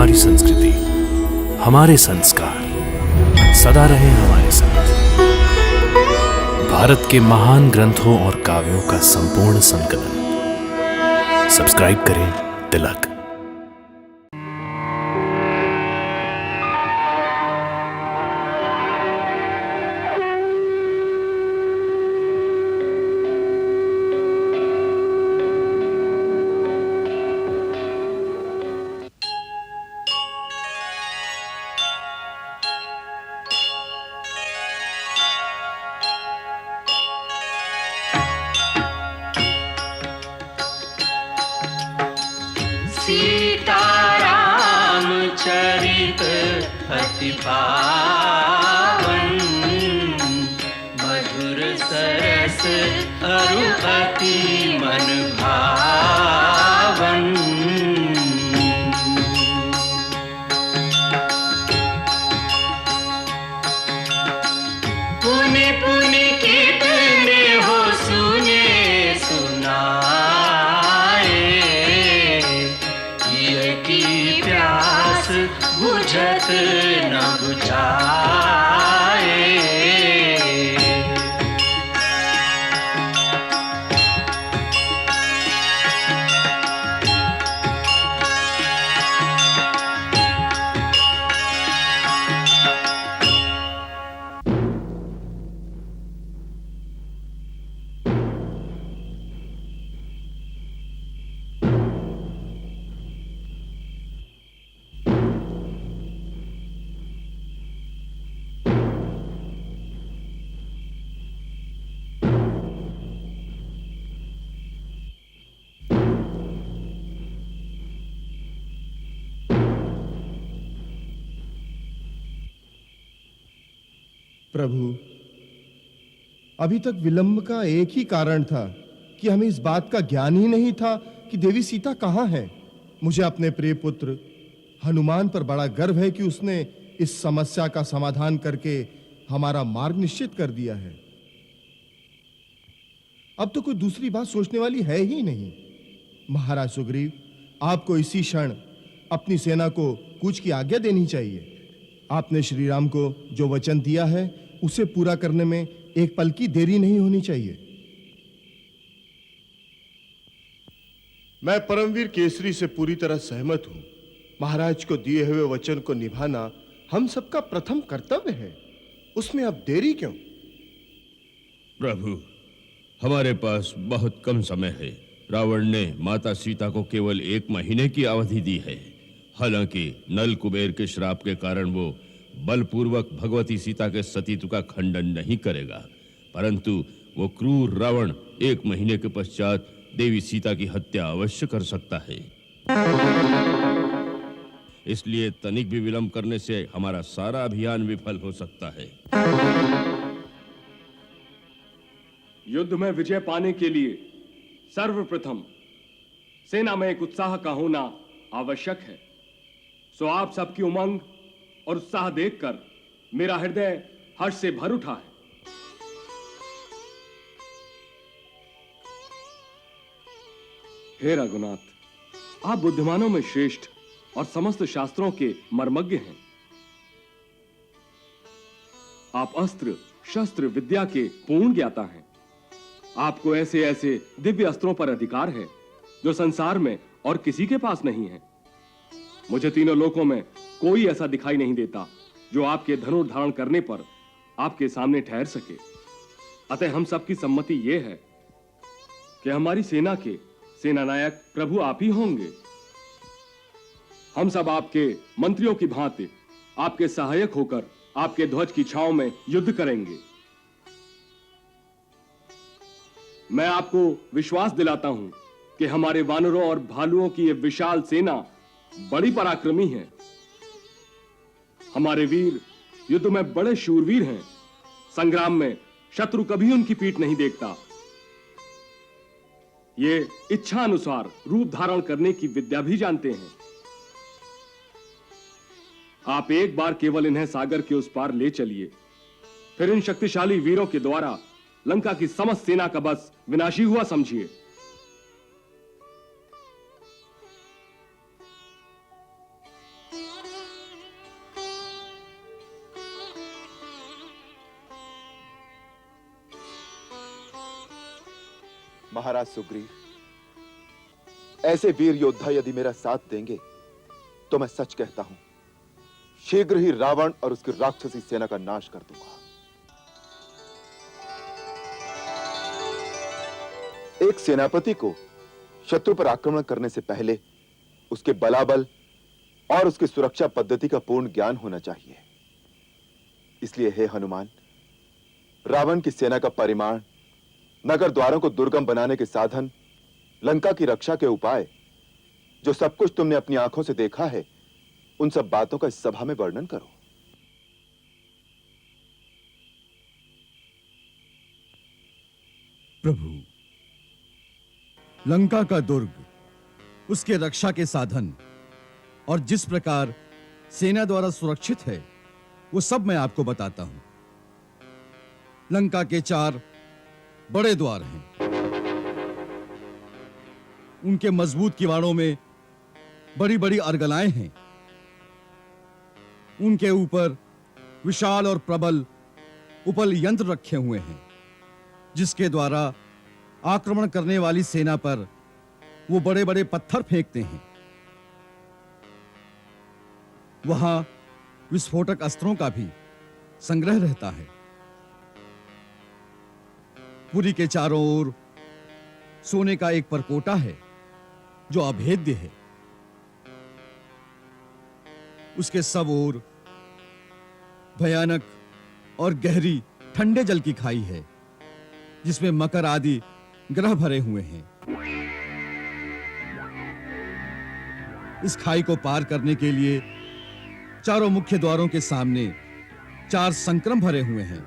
हमारी संस्कृति, हमारे संस्कार सदा रहे हमारे साथ। भारत के महान ग्रंथों और काव्यों का संपूर्ण संकलन। सब्सक्राइब करें तिलक। सीताराम चरित अति पावन, मधुर सरस अरु अति मन भावन। पुनि पुनि कितने हो सुने सुनाए, की प्यास बुझत न बुझाए। प्रभु, अभी तक विलंब का एक ही कारण था कि हमें इस बात का ज्ञान ही नहीं था कि देवी सीता कहाँ है। मुझे अपने प्रिय पुत्र हनुमान पर बड़ा गर्व है कि उसने इस समस्या का समाधान करके हमारा मार्ग निश्चित कर दिया है। अब तो कोई दूसरी बात सोचने वाली है ही नहीं। महाराज सुग्रीव, आपको इसी क्षण अपनी सेना को कूच की आज्ञा देनी चाहिए। आपने श्री राम को जो वचन दिया है उसे पूरा करने में एक पल की देरी नहीं होनी चाहिए। मैं परमवीर केसरी से पूरी तरह सहमत हूं। महाराज को दिए हुए वचन को निभाना हम सबका प्रथम कर्तव्य है। उसमें अब देरी क्यों? प्रभु, हमारे पास बहुत कम समय है। रावण ने माता सीता को केवल 1 महीने की अवधि दी है। हालांकि नल कुबेर के श्राप के कारण वो बलपूर्वक भगवती सीता के सतीत्व का खंडन नहीं करेगा, परंतु वो क्रूर रावण 1 महीने के पश्चात देवी सीता की हत्या अवश्य कर सकता है। इसलिए तनिक भी विलंब करने से हमारा सारा अभियान विफल हो सकता है। युद्ध में विजय पाने के लिए सर्वप्रथम सेना में एक उत्साह का होना आवश्यक है। सो आप सबकी उमंग और उत्साह देखकर मेरा हृदय हर्ष से भर उठा है। हे रघुनाथ, आप बुद्धिमानों में श्रेष्ठ और समस्त शास्त्रों के मर्मज्ञ हैं। आप अस्त्र शस्त्र विद्या के पूर्ण ज्ञाता हैं। आपको ऐसे ऐसे दिव्य अस्त्रों पर अधिकार है जो संसार में और किसी के पास नहीं है। मुझे तीनों लोकों में कोई ऐसा दिखाई नहीं देता जो आपके धनुष धारण करने पर आपके सामने ठहर सके। अतः हम सबकी सम्मति यह है कि हमारी सेना के सेनानायक प्रभु आप ही होंगे। हम सब आपके मंत्रियों की भांति आपके सहायक होकर आपके ध्वज की छांव में युद्ध करेंगे। मैं आपको विश्वास दिलाता हूं कि हमारे वानरों और भालुओं की यह विशाल सेना बड़ी पराक्रमी है। हमारे वीर युद्ध में बड़े शूरवीर हैं। संग्राम में शत्रु कभी उनकी पीठ नहीं देखता। ये इच्छा अनुसार रूप धारण करने की विद्या भी जानते हैं। आप एक बार केवल इन्हें सागर के उस पार ले चलिए, फिर इन शक्तिशाली वीरों के द्वारा लंका की समस्त सेना का बस विनाशी हुआ समझिए। महाराज सुग्रीव, ऐसे वीर योद्धा यदि मेरा साथ देंगे तो मैं सच कहता हूं, शीघ्र ही रावण और उसकी राक्षसी सेना का नाश कर दूंगा। एक सेनापति को शत्रु पर आक्रमण करने से पहले उसके बलाबल और उसकी सुरक्षा पद्धति का पूर्ण ज्ञान होना चाहिए। इसलिए हे हनुमान, रावण की सेना का परिमाण, नगर द्वारों को दुर्गम बनाने के साधन, लंका की रक्षा के उपाय, जो सब कुछ तुमने अपनी आंखों से देखा है, उन सब बातों का इस सभा में वर्णन करो। प्रभु, लंका का दुर्ग, उसके रक्षा के साधन और जिस प्रकार सेना द्वारा सुरक्षित है, वो सब मैं आपको बताता हूं। लंका के 4 बड़े द्वार हैं। उनके मजबूत किवाड़ों में बड़ी बड़ी अर्गलाएं हैं। उनके ऊपर विशाल और प्रबल उपल यंत्र रखे हुए हैं, जिसके द्वारा आक्रमण करने वाली सेना पर वो बड़े बड़े पत्थर फेंकते हैं। वहां विस्फोटक अस्त्रों का भी संग्रह रहता है। पुरी के चारों ओर सोने का एक परकोटा है जो अभेद्य है। उसके सब ओर भयानक और गहरी ठंडे जल की खाई है, जिसमें मकर आदि ग्रह भरे हुए हैं। इस खाई को पार करने के लिए चारों मुख्य द्वारों के सामने 4 संक्रम भरे हुए हैं,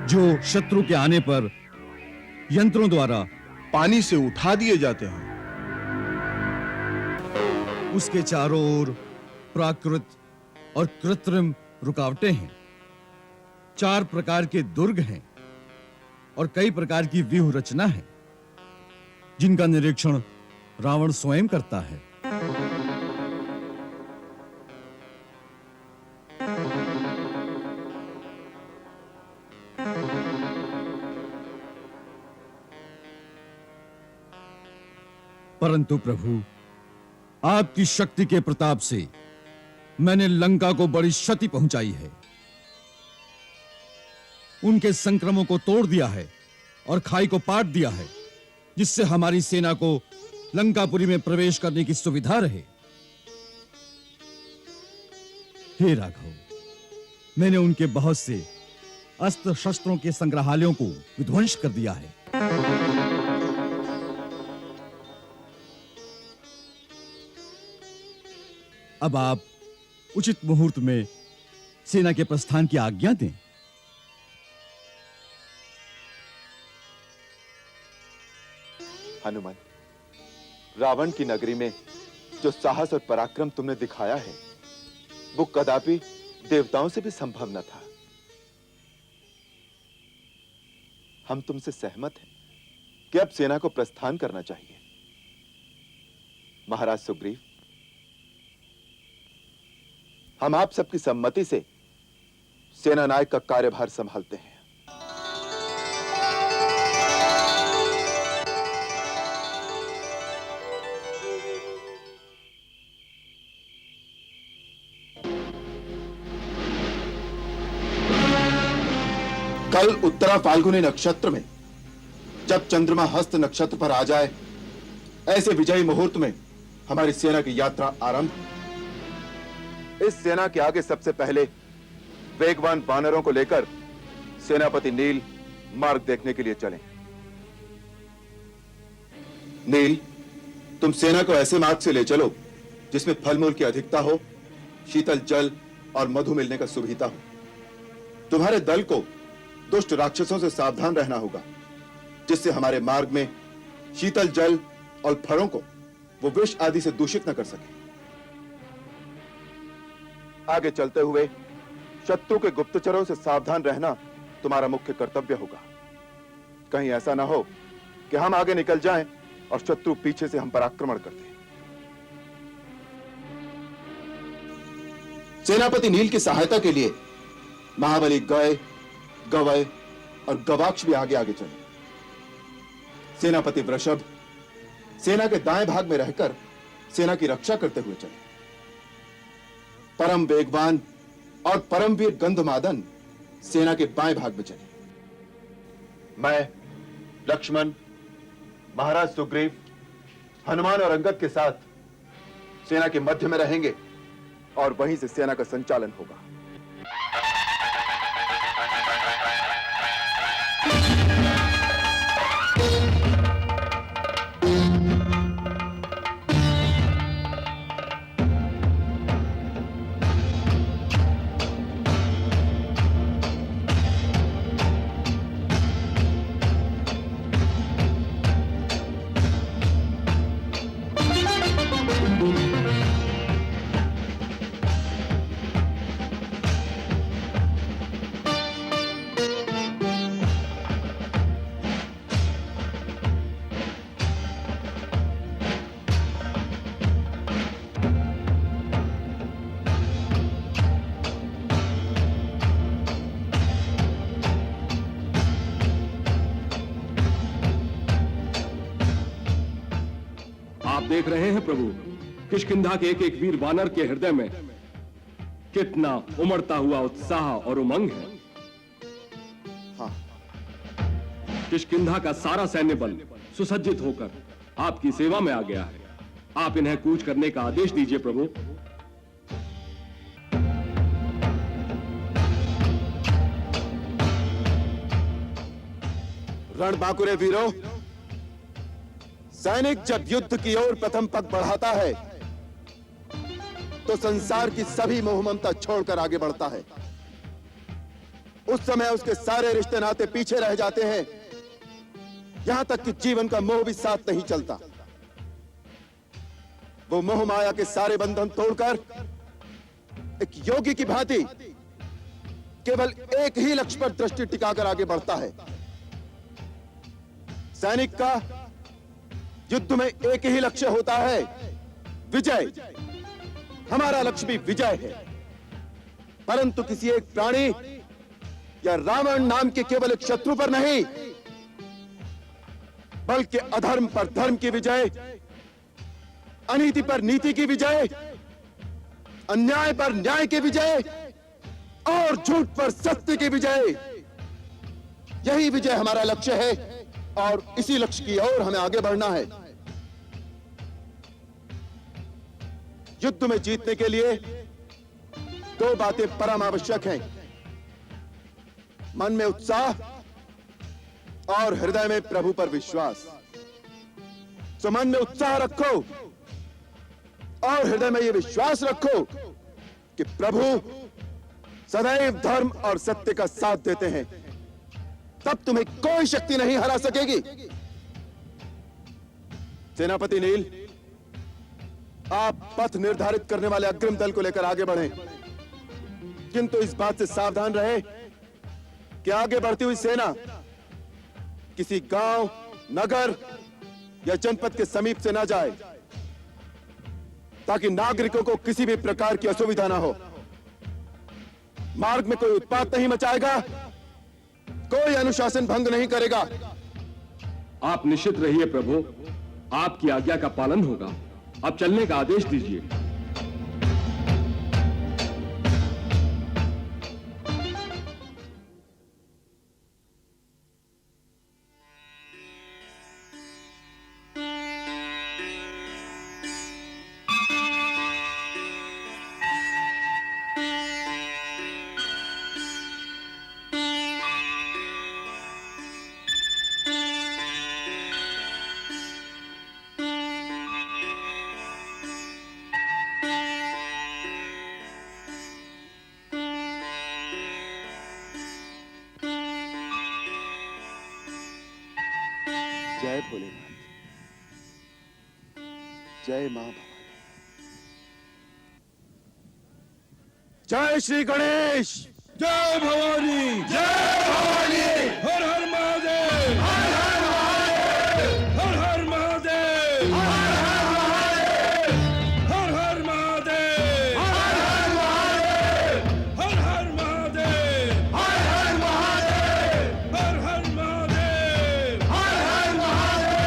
जो शत्रु के आने पर यंत्रों द्वारा पानी से उठा दिए जाते हैं। उसके चारों ओर प्राकृत और कृत्रिम रुकावटें हैं। 4 प्रकार के दुर्ग हैं और कई प्रकार की व्यूह रचना है, जिनका निरीक्षण रावण स्वयं करता है। परंतु प्रभु, आपकी शक्ति के प्रताप से मैंने लंका को बड़ी क्षति पहुंचाई है। उनके संक्रमों को तोड़ दिया है और खाई को पाट दिया है, जिससे हमारी सेना को लंकापुरी में प्रवेश करने की सुविधा रहे। हे राघव, मैंने उनके बहुत से अस्त्र शस्त्रों के संग्रहालयों को विध्वंस कर दिया है। अब आप उचित मुहूर्त में सेना के प्रस्थान की आज्ञा दें। हनुमान, रावण की नगरी में जो साहस और पराक्रम तुमने दिखाया है, वो कदापि देवताओं से भी संभव न था। हम तुमसे सहमत हैं कि अब सेना को प्रस्थान करना चाहिए। महाराज सुग्रीव, हम आप सबकी सम्मति से सेना नायक का कार्यभार संभालते हैं। कल उत्तरा फाल्गुनी नक्षत्र में जब चंद्रमा हस्त नक्षत्र पर आ जाए, ऐसे विजयी मुहूर्त में हमारी सेना की यात्रा आरंभ। इस सेना के आगे सबसे पहले वेगवान वानरों को लेकर सेनापति नील मार्ग देखने के लिए चलें। नील, तुम सेना को ऐसे मार्ग से ले चलो जिसमें फलमूल की अधिकता हो, शीतल जल और मधु मिलने का सुविधा हो। तुम्हारे दल को दुष्ट राक्षसों से सावधान रहना होगा, जिससे हमारे मार्ग में शीतल जल और फलों को वो विष आदि से दूषित न कर सके। आगे चलते हुए शत्रु के गुप्तचरों से सावधान रहना तुम्हारा मुख्य कर्तव्य होगा। कहीं ऐसा ना हो कि हम आगे निकल जाएं और शत्रु पीछे से हम पर आक्रमण कर दे। सेनापति नील की सहायता के लिए महाबली गय, गवय और गवाक्ष भी आगे आगे चले। सेनापति वृषभ सेना के दाएं भाग में रहकर सेना की रक्षा करते हुए चले। परम वेगवान और परमवीर गंधमादन सेना के बाएं भाग में चले। मैं लक्ष्मण, महाराज सुग्रीव, हनुमान और अंगद के साथ सेना के मध्य में रहेंगे और वहीं से सेना का संचालन होगा। आप देख रहे हैं प्रभु, किष्किंधा के एक एक वीर वानर के हृदय में कितना उमड़ता हुआ उत्साह और उमंग है। हाँ, किष्किंधा का सारा सैन्य बल सुसज्जित होकर आपकी सेवा में आ गया है। आप इन्हें कूच करने का आदेश दीजिए प्रभु। रणबांकुरे वीरों, सैनिक जब युद्ध की ओर प्रथम पग बढ़ाता है तो संसार की सभी मोह ममता छोड़कर आगे बढ़ता है। उस समय उसके सारे रिश्ते नाते पीछे रह जाते हैं, यहां तक कि जीवन का मोह भी साथ नहीं चलता। वो मोह माया के सारे बंधन तोड़कर एक योगी की भांति केवल एक ही लक्ष्य पर दृष्टि टिकाकर आगे बढ़ता है। सैनिक का युद्ध में एक ही लक्ष्य होता है, विजय। हमारा लक्ष्य भी विजय है, परंतु किसी एक प्राणी या रावण नाम के केवल एक शत्रु पर नहीं, बल्कि अधर्म पर धर्म की विजय, अनीति पर नीति की विजय, अन्याय पर न्याय की विजय और झूठ पर सत्य की विजय। यही विजय हमारा लक्ष्य है और इसी लक्ष्य की ओर हमें आगे बढ़ना है। युद्ध में जीतने के लिए दो बातें परम आवश्यक हैं, मन में उत्साह और हृदय में प्रभु पर विश्वास। तो मन में उत्साह रखो और हृदय में यह विश्वास रखो कि प्रभु सदैव धर्म और सत्य का साथ देते हैं, तब तुम्हें कोई शक्ति नहीं हरा सकेगी। सेनापति नील, आप पथ निर्धारित करने वाले अग्रिम दल को लेकर आगे बढ़ें, किंतु इस बात से सावधान रहे कि आगे बढ़ती हुई सेना किसी गांव, नगर या जनपद के समीप से ना जाए, ताकि नागरिकों को किसी भी प्रकार की असुविधा ना हो। मार्ग में कोई उत्पात नहीं मचाएगा, कोई अनुशासन भंग नहीं करेगा। आप निश्चित रहिए प्रभु, आपकी आज्ञा का पालन होगा। अब चलने का आदेश दीजिए। जय भोलेनाथ, जय मां भवानी, जय श्री गणेश, जय भवानी, जय भवानी, हर हर महादेव, हर हर महादेव, हर हर महादेव, हर हर महादेव, हर हर महादेव, हर हर महादेव, हर हर महादेव, हर हर महादेव, हर हर महादेव, हर हर महादेव,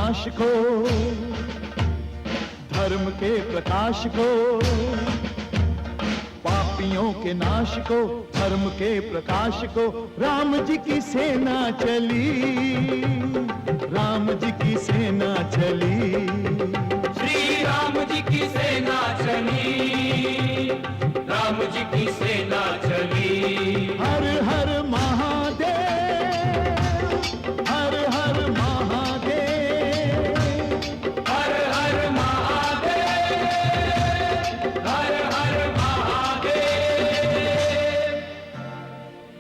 नाश को, धर्म के प्रकाश को, पापियों के नाश को, धर्म के प्रकाश को, राम जी की सेना चली, राम जी की सेना चली, श्री राम जी की सेना चली, राम जी की सेना चली। हर हर महादेव, हर हर महादेव, हर हर महादेव, हर हर महादेव।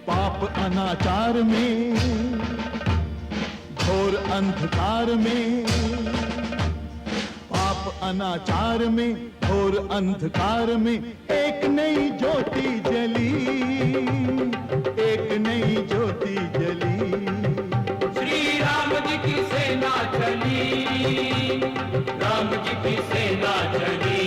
पाप अनाचार में, घोर अंधकार में, पाप अनाचार में, घोर अंधकार में एक नई ज्योति जली, एक नई ज्योति जली। श्री राम जी की सेना चली, राम जी की सेना चली।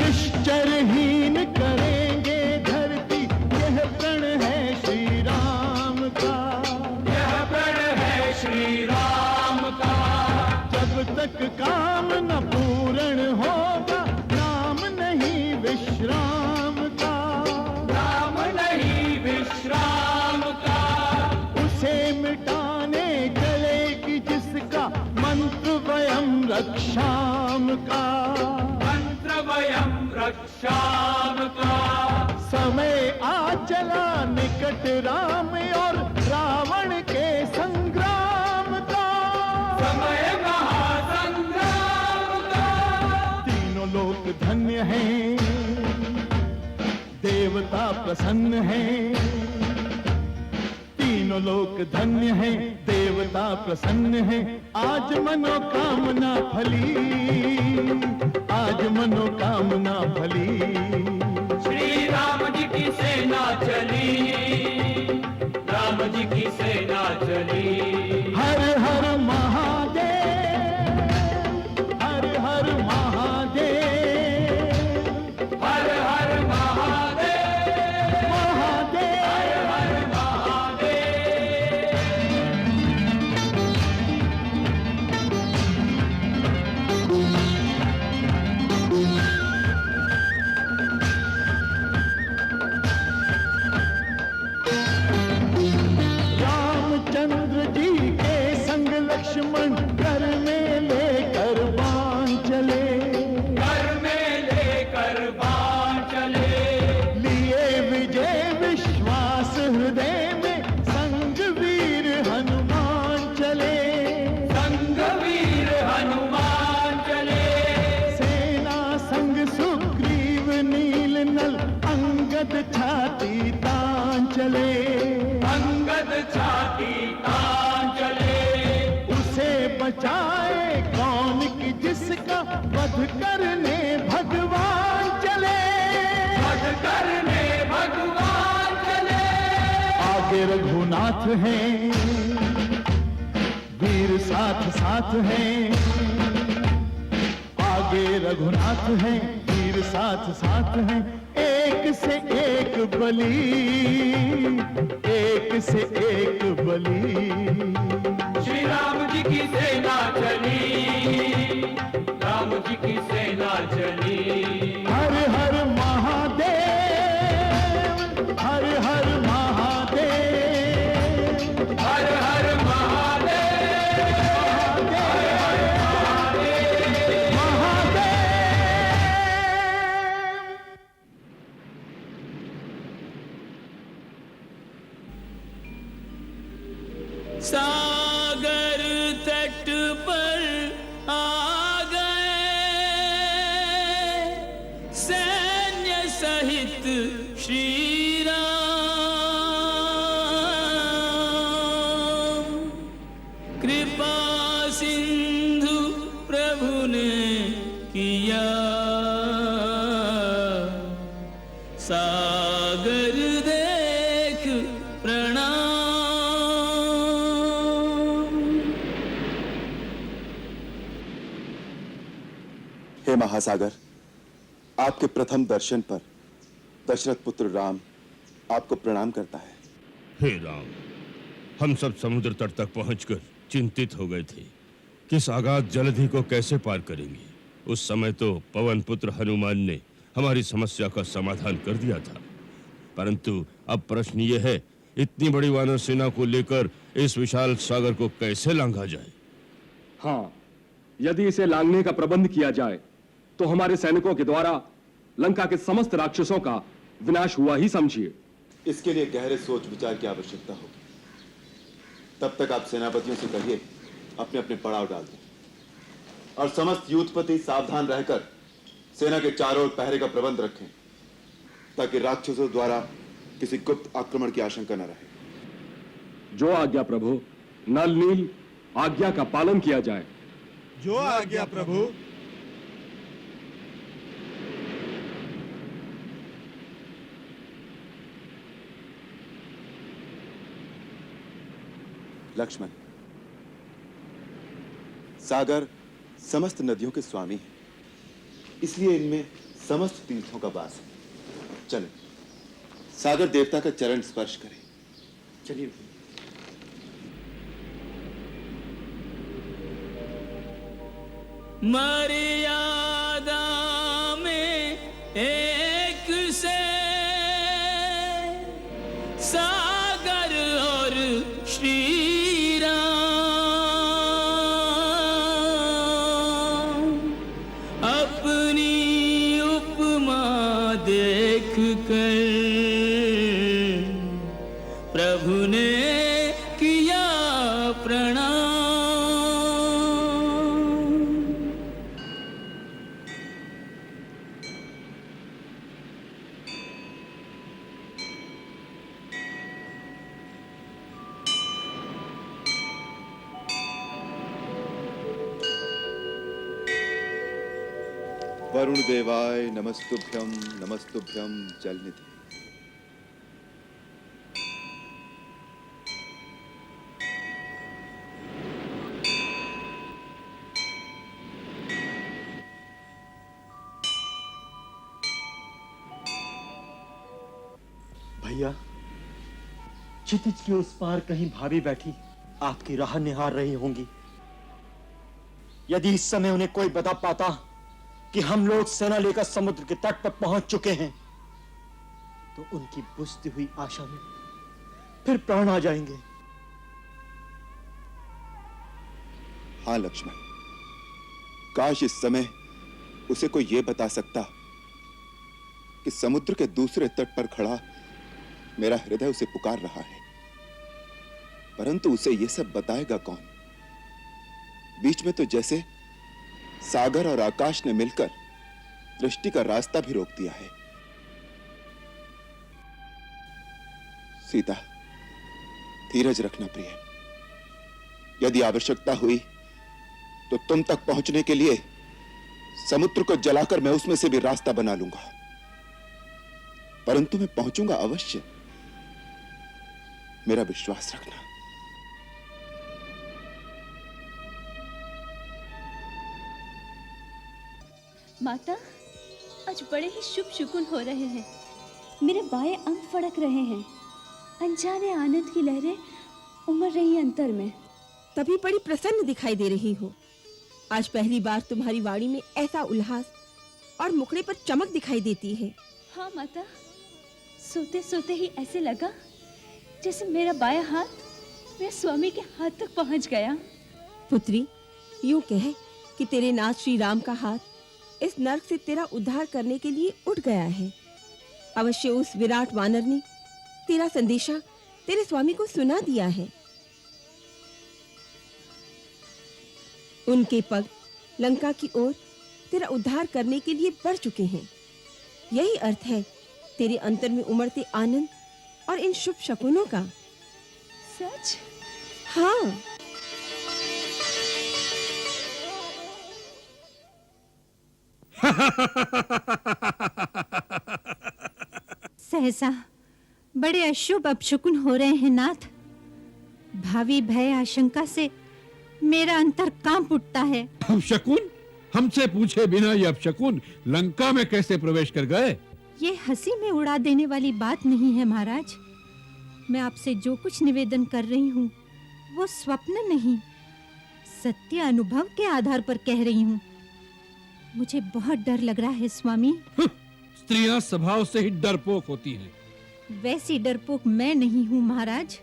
निश्चरहीन करेंगे धरती, यह प्रण है श्री राम का, यह प्रण है श्री राम का। जब तक काम न पूर्ण होगा, नाम नहीं विश्राम का, नाम नहीं विश्राम का। उसे मिटाने चलेगी जिसका मंत्र वयम रक्षाम का, मंत्र वयम रक्षाम का। समय आ चला निकट राम और रावण के संग्राम का, समय महासंग्राम का। तीनों लोक धन्य हैं, देवता प्रसन्न हैं, तीनों लोक धन्य हैं, देवता प्रसन्न हैं। आज मनोकामना फली, आज मनोकामना फली। श्री राम जी की सेना चली, राम जी की सेना चली। हर हर महादेव, हर हर महादेव, हर हर महादेव, महादेव। हर हर महादेव। रामचंद्र जी के संग लक्ष्मण घर में लेकर बाण चले, घर में लेकर बाण चले। लिए विजय विश्वास हृदय में, संग वीर हनुमान चले, संग वीर हनुमान चले। सेना संग सुग्रीव नील नल, अंगद छाती तान चले, अंगद छाती तान चले। उसे बचाए कौन कि जिसका वध करने भगवान चले, वध करने भगवान चले। आगे रघुनाथ हैं, वीर साथ साथ हैं, आगे रघुनाथ हैं, वीर साथ साथ हैं। एक से एक बली, एक से एक बली। श्री राम जी की सेना चली, राम जी की सेना चली। हर हर महादेव, हर हर महादेव, हर हर महादेव, महादेव। सागर तट पर आ गए सैन्य सहित श्री राम। कृपा सिंधु प्रभु ने किया, सागर देख प्रणाम। हे महासागर, आपके प्रथम दर्शन पर दशरथ पुत्र राम आपको प्रणाम करता है। हे राम, हम सब समुद्र तट तक पहुंचकर चिंतित हो गए थे कि इस अगाध जलधि को कैसे पार करेंगे। उस समय तो पवन पुत्र हनुमान ने हमारी समस्या का समाधान कर दिया था, परंतु अब प्रश्न ये है, इतनी बड़ी वानर सेना को लेकर इस विशाल सागर को कैसे लांघा जाए? हाँ, यदि इसे लांघने का प्रबंध किया जाए तो हमारे सैनिकों के द्वारा लंका के समस्त राक्षसों का विनाश हुआ ही समझिए। इसके लिए गहरे सोच विचार की आवश्यकता होगी। तब तक आप सेनापतियों से कहिए अपने अपने पड़ाव डाल दें और समस्त युद्धपति सावधान रहकर सेना के चारों ओर पहरे का प्रबंध रखें, ताकि राक्षसों द्वारा किसी गुप्त आक्रमण की आशंका न रहे। जो आज्ञा प्रभु। नल नील, आज्ञा का पालन किया जाए। जो आज्ञा प्रभु। लक्ष्मण, सागर समस्त नदियों के स्वामी हैं, इसलिए इनमें समस्त तीर्थों का वास है। चलें, सागर देवता का चरण स्पर्श करें। चलिए। मर्यादा में एक से सागर और श्री राम अपनी उपमा देख कर प्रभु ने किया प्रणाम। वरुण देवाय नमस्तुभ्यं नमस्तुभ्यं जलनिधि। भैया, क्षितिज के उस पार कहीं भाभी बैठी आपकी राह निहार रही होंगी। यदि इस समय उन्हें कोई बता पाता कि हम लोग सेना लेकर समुद्र के तट पर पहुंच चुके हैं, तो उनकी बुझती हुई आशा में फिर प्राण आ जाएंगे। हाँ लक्ष्मण, काश इस समय उसे कोई यह बता सकता कि समुद्र के दूसरे तट पर खड़ा मेरा हृदय उसे पुकार रहा है, परंतु उसे यह सब बताएगा कौन? बीच में तो जैसे सागर और आकाश ने मिलकर दृष्टि का रास्ता भी रोक दिया है। सीता, धीरज रखना प्रिय। यदि आवश्यकता हुई तो तुम तक पहुंचने के लिए समुद्र को जलाकर मैं उसमें से भी रास्ता बना लूंगा, परंतु मैं पहुंचूंगा अवश्य, मेरा विश्वास रखना। माता, आज बड़े ही शुभ शुकुन हो रहे हैं। मेरे बाएं अंग फड़क रहे हैं। अनजाने आनंद की लहरें उमड़ रही हैं अंतर में। तभी बड़ी प्रसन्न दिखाई दे रही हो। आज पहली बार तुम्हारी वाणी में ऐसा उल्लास और मुखड़े पर चमक दिखाई देती है। हाँ माता, सोते सोते ही ऐसे लगा जैसे मेरा बायां हाथ मेरे स्वामी के हाथ तक पहुंच गया। पुत्री, यूं कह कि तेरे नाथ श्री राम का हाथ इस नर्क से तेरा उद्धार करने के लिए उठ गया है। अवश्य उस विराट वानर ने तेरा संदेशा तेरे स्वामी को सुना दिया है। उनके पग लंका की ओर तेरा उद्धार करने के लिए बढ़ चुके हैं। यही अर्थ है तेरे अंतर में उमड़ते आनंद और इन शुभ शकुनों का। सच? हाँ। सहसा बड़े अशुभ अपशकुन हो रहे हैं नाथ। भावी भय आशंका से मेरा अंतर कांप उठता है। अपशकुन? हमसे पूछे बिना ये अपशकुन लंका में कैसे प्रवेश कर गए? ये हंसी में उड़ा देने वाली बात नहीं है महाराज। मैं आपसे जो कुछ निवेदन कर रही हूँ वो स्वप्न नहीं, सत्य अनुभव के आधार पर कह रही हूँ। मुझे बहुत डर लग रहा है स्वामी। स्त्रियां स्वभाव से ही डरपोक होती हैं। वैसी डरपोक मैं नहीं हूँ महाराज।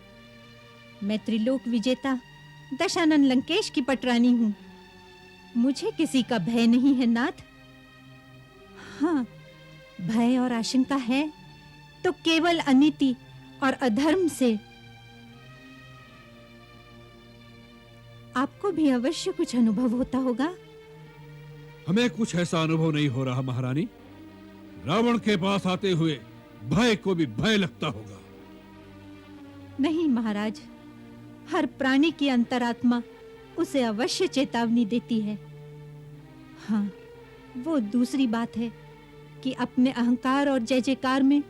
मैं त्रिलोक विजेता दशानन लंकेश की पटरानी हूँ। मुझे किसी का भय नहीं है नाथ। हाँ, भय और आशंका है तो केवल अनीति और अधर्म से। आपको भी अवश्य कुछ अनुभव होता होगा। हमें कुछ ऐसा अनुभव नहीं हो रहा महारानी। रावण के पास आते हुए भय को भी भय लगता होगा। नहीं महाराज, हर प्राणी की अंतरात्मा उसे अवश्य चेतावनी देती है। हाँ, वो दूसरी बात है कि अपने अहंकार और जय जयकार में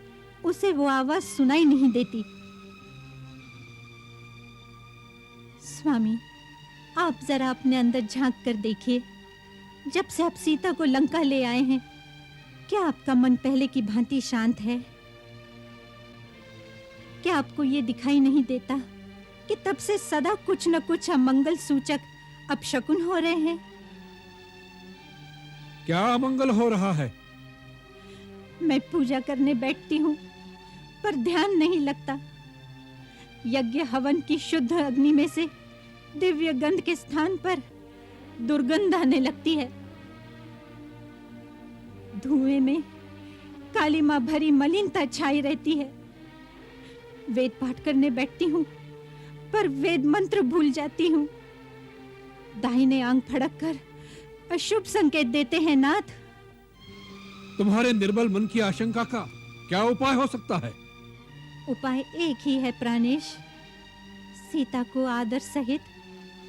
उसे वो आवाज सुनाई नहीं देती। स्वामी, आप जरा अपने अंदर झांक कर देखिए। जब से आप सीता को लंका ले आए हैं, क्या आपका मन पहले की भांति शांत है? क्या आपको ये दिखाई नहीं देता कि तब से सदा कुछ न कुछ अमंगल सूचक अपशकुन हो रहे हैं? क्या अमंगल हो रहा है? मैं पूजा करने बैठती हूँ पर ध्यान नहीं लगता। यज्ञ हवन की शुद्ध अग्नि में से दिव्य गंध के स्थान पर दुर्गंध आने लगती है। धुएं में कालिमा भरी मलिनता छाई रहती है। वेद पाठ करने बैठती हूँ पर वेद मंत्र भूल जाती हूँ। दाहिने आंग फड़क कर अशुभ संकेत देते हैं नाथ। तुम्हारे निर्बल मन की आशंका का क्या उपाय हो सकता है? उपाय एक ही है प्राणेश। सीता को आदर सहित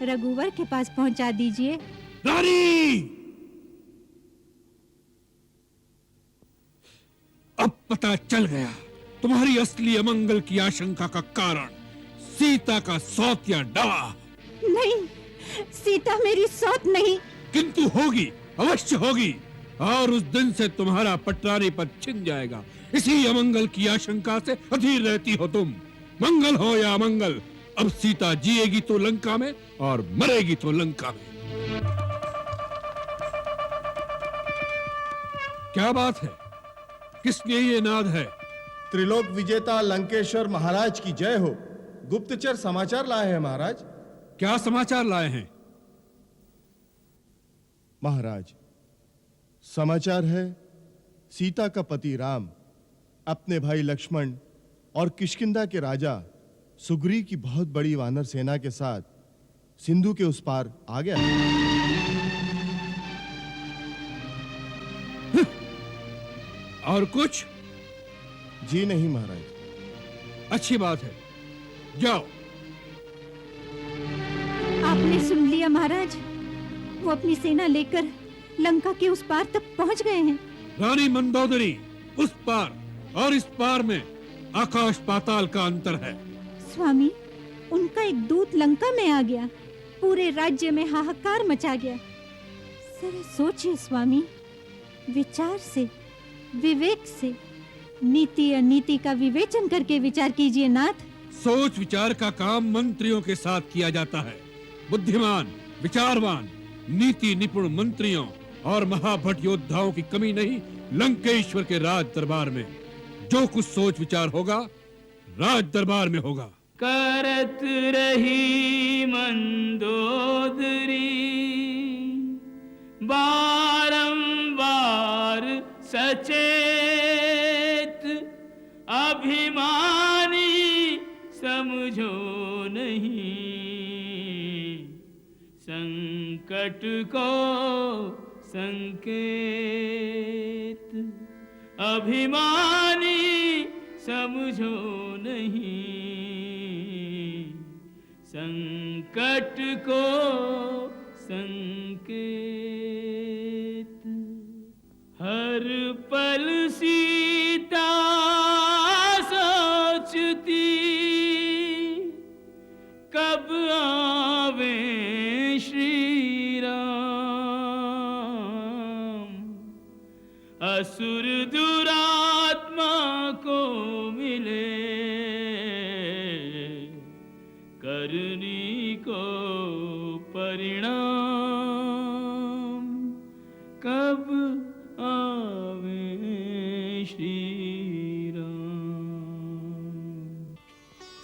रघुवर के पास पहुंचा दीजिए। रानी! अब पता चल गया तुम्हारी असली अमंगल की आशंका का कारण सीता का सौत या डावा। नहीं, सीता मेरी सौत नहीं। किंतु होगी, अवश्य होगी, और उस दिन से तुम्हारा पटरानी पद छिन जाएगा। इसी अमंगल की आशंका से अधीर रहती हो तुम। मंगल हो या अमंगल, अब सीता जिएगी तो लंका में और मरेगी तो लंका में। क्या बात है? किस लिए ये नाद है? त्रिलोक विजेता लंकेश्वर महाराज की जय हो। गुप्तचर समाचार लाए हैं महाराज। क्या समाचार लाए हैं? महाराज, समाचार है सीता का पति राम अपने भाई लक्ष्मण और किष्किंधा के राजा सुग्रीव की बहुत बड़ी वानर सेना के साथ सिंधु के उस पार आ गया। और कुछ? जी नहीं महाराज। अच्छी बात है, जाओ। आपने सुन लिया महाराज, वो अपनी सेना लेकर लंका के उस पार तक पहुंच गए हैं। रानी मंदोदरी, उस पार और इस पार में आकाश पाताल का अंतर है। स्वामी, उनका एक दूत लंका में आ गया, पूरे राज्य में हाहाकार मचा गया। जरा सोचिए स्वामी, विचार से, विवेक से, नीति अनीति का विवेचन करके विचार कीजिए नाथ। सोच विचार का काम मंत्रियों के साथ किया जाता है। बुद्धिमान, विचारवान, नीति निपुण मंत्रियों और महाभट योद्धाओं की कमी नहीं लंकेश्वर के राज दरबार में। जो कुछ सोच विचार होगा राज दरबार में होगा। करत रही मंदोदरी बारंबार सचेत, अभिमानी समझो नहीं संकट को संकेत। अभिमानी समझो नहीं संकट को संकेत। हर पल सीता सोचती कब आवे श्री राम। असुर दुरात्मा को मिले करनी को परिणाम कब आवे श्री राम।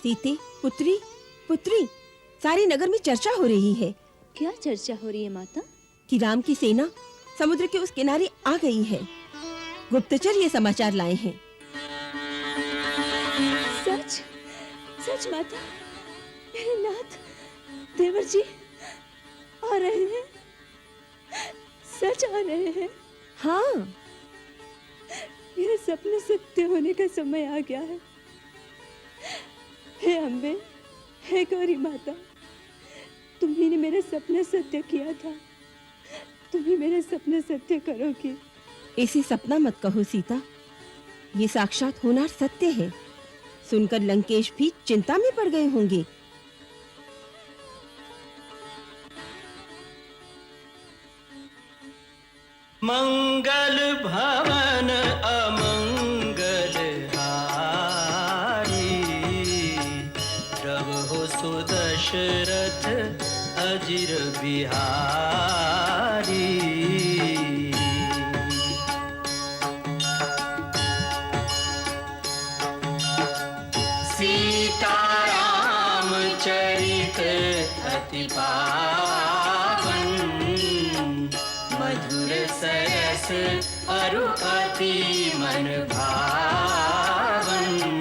सीते, पुत्री, पुत्री, सारे नगर में चर्चा हो रही है। क्या चर्चा हो रही है माता? कि राम की सेना समुद्र के उस किनारे आ गई है। गुप्तचर ये समाचार लाए हैं। सच? सच माता? मेरे नाथ देवर जी आ रहे हैं? सच आ रहे हैं? हाँ। मेरे सपने सत्य होने का समय आ गया है। हे अम्बे, हे गौरी माता, तुम्ही ने मेरे सपने सत्य किया था, तुम्ही मेरे सपने सत्य करोगी। इसे सपना मत कहो सीता, ये साक्षात होनार सत्य है। सुनकर लंकेश भी चिंता में पड़ गए होंगे। मंगल भवन अमंगल हारी, प्रभु सुदशरथ अजिर बिहारी। सीताराम चरित अति पावन, मधुर सरस अरु अति मन भावन।